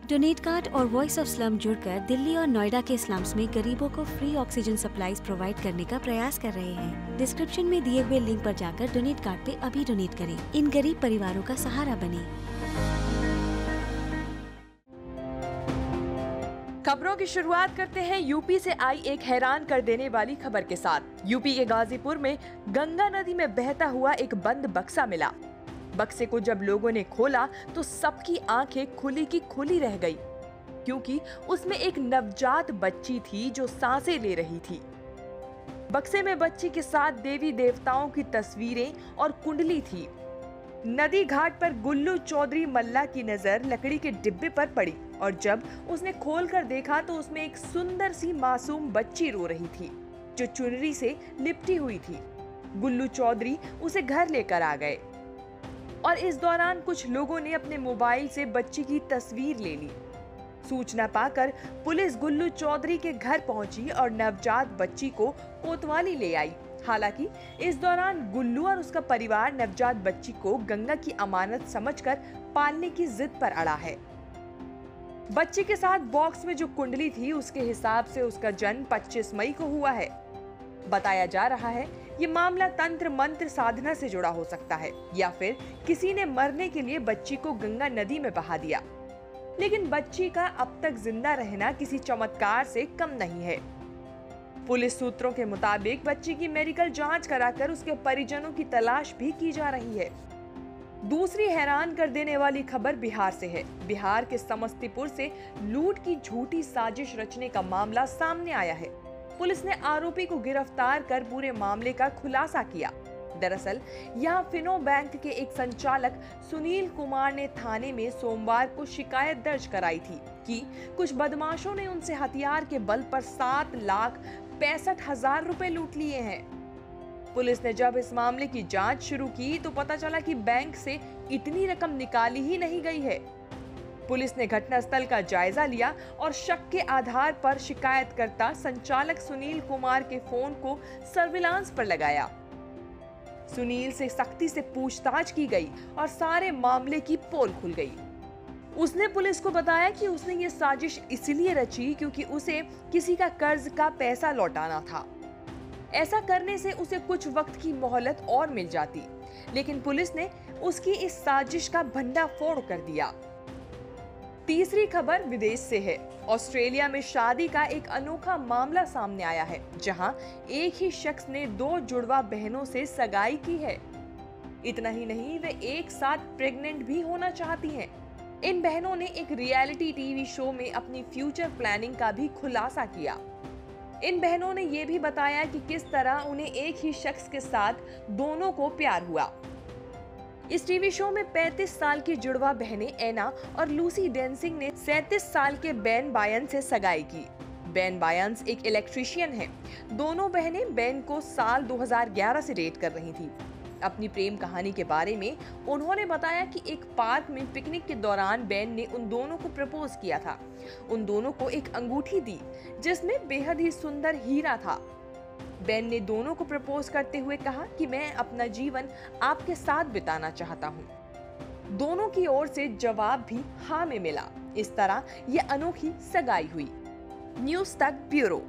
Donate card और voice of slum जुड़कर दिल्ली और नोएडा के स्लम्स में गरीबों को फ्री ऑक्सीजन सप्लाईज प्रोवाइड करने का प्रयास कर रहे हैं। डिस्क्रिप्शन में दिए हुए लिंक पर जाकर डोनेट कार्ड पे अभी डोनेट करें। इन गरीब परिवारों का सहारा बने। खबरों की शुरुआत करते हैं यूपी से आई एक हैरान कर देने वाली खबर के साथ। यूपी के गाजीपुर में गंगा नदी में बहता हुआ एक बंद बक्सा मिला। बक्से को जब लोगों ने खोला तो सबकी आंखें खुली की खुली रह गई, क्योंकि उसमें एक नवजात बच्ची थी जो सांसें ले रही थी। बक्से में बच्ची के साथ देवी देवताओं की तस्वीरें और कुंडली थी। नदी घाट पर गुल्लू चौधरी मल्ला की नजर लकड़ी के डिब्बे पर पड़ी और जब उसने खोलकर देखा तो उसमें एक सुंदर सी मासूम बच्ची रो रही थी, जो चुनरी से लिपटी हुई थी। गुल्लू चौधरी उसे घर लेकर आ गए और इस दौरान कुछ लोगों ने अपने मोबाइल से बच्ची की तस्वीर ले ली। सूचना पाकर पुलिस गुल्लू चौधरी के घर पहुंची और नवजात बच्ची को कोतवाली ले आई। हालांकि इस दौरान गुल्लू और उसका परिवार नवजात बच्ची को गंगा की अमानत समझकर पालने की जिद पर अड़ा है। बच्ची के साथ बॉक्स में जो कुंडली थी उसके हिसाब से उसका जन्म 25 मई को हुआ है। बताया जा रहा है ये मामला तंत्र मंत्र साधना से जुड़ा हो सकता है या फिर किसी ने मरने के लिए बच्ची को गंगा नदी में बहा दिया। लेकिन बच्ची का अब तक जिंदा रहना किसी चमत्कार से कम नहीं है। पुलिस सूत्रों के मुताबिक बच्ची की मेडिकल जांच कराकर उसके परिजनों की तलाश भी की जा रही है। दूसरी हैरान कर देने वाली खबर बिहार से है। बिहार के समस्तीपुर से लूट की झूठी साजिश रचने का मामला सामने आया है। पुलिस ने आरोपी को गिरफ्तार कर पूरे मामले का खुलासा किया। दरअसल यहाँ फिनो बैंक के एक संचालक सुनील कुमार ने थाने में सोमवार को शिकायत दर्ज कराई थी कि कुछ बदमाशों ने उनसे हथियार के बल पर 7,65,000 रुपए लूट लिए हैं। पुलिस ने जब इस मामले की जांच शुरू की तो पता चला कि बैंक से इतनी रकम निकाली ही नहीं गई है। पुलिस ने घटनास्थल का जायजा लिया और शक के आधार पर शिकायतकर्ता संचालक सुनील कुमार के फोन को सर्विलांस पर लगाया। सुनील से सख्ती से पूछताछ की गई और सारे मामले की पोल खुल गई। उसने पुलिस को बताया कि उसने ये साजिश इसलिए रची क्योंकि उसे किसी का कर्ज का पैसा लौटाना था। ऐसा करने से उसे कुछ वक्त की मोहलत और मिल जाती, लेकिन पुलिस ने उसकी इस साजिश का भंडाफोड़ कर दिया। तीसरी खबर विदेश से है। ऑस्ट्रेलिया में शादी का एक अनोखा मामला सामने आया है, जहां एक ही शख्स ने 2 जुड़वा बहनों से सगाई की है। इतना ही नहीं, वे एक साथ प्रेग्नेंट भी होना चाहती हैं। इन बहनों ने एक रियलिटी टीवी शो में अपनी फ्यूचर प्लानिंग का भी खुलासा किया। इन बहनों ने यह भी बताया कि किस तरह उन्हें एक ही शख्स के साथ दोनों को प्यार हुआ। इस टीवी शो में 35 साल की जुड़वा बहनें एना और लूसी डेंसिंग ने 37 साल के बेन बायन से सगाई की। बेन बायंस एक इलेक्ट्रीशियन हैं। दोनों बहनें बेन को साल 2011 से डेट कर रही थी। अपनी प्रेम कहानी के बारे में उन्होंने बताया कि एक पार्क में पिकनिक के दौरान बेन ने उन दोनों को प्रपोज किया था। उन दोनों को एक अंगूठी दी जिसमें बेहद ही सुंदर हीरा था। बेन ने दोनों को प्रपोज करते हुए कहा कि मैं अपना जीवन आपके साथ बिताना चाहता हूँ। दोनों की ओर से जवाब भी हाँ में मिला। इस तरह ये अनोखी सगाई हुई। न्यूज़ तक ब्यूरो।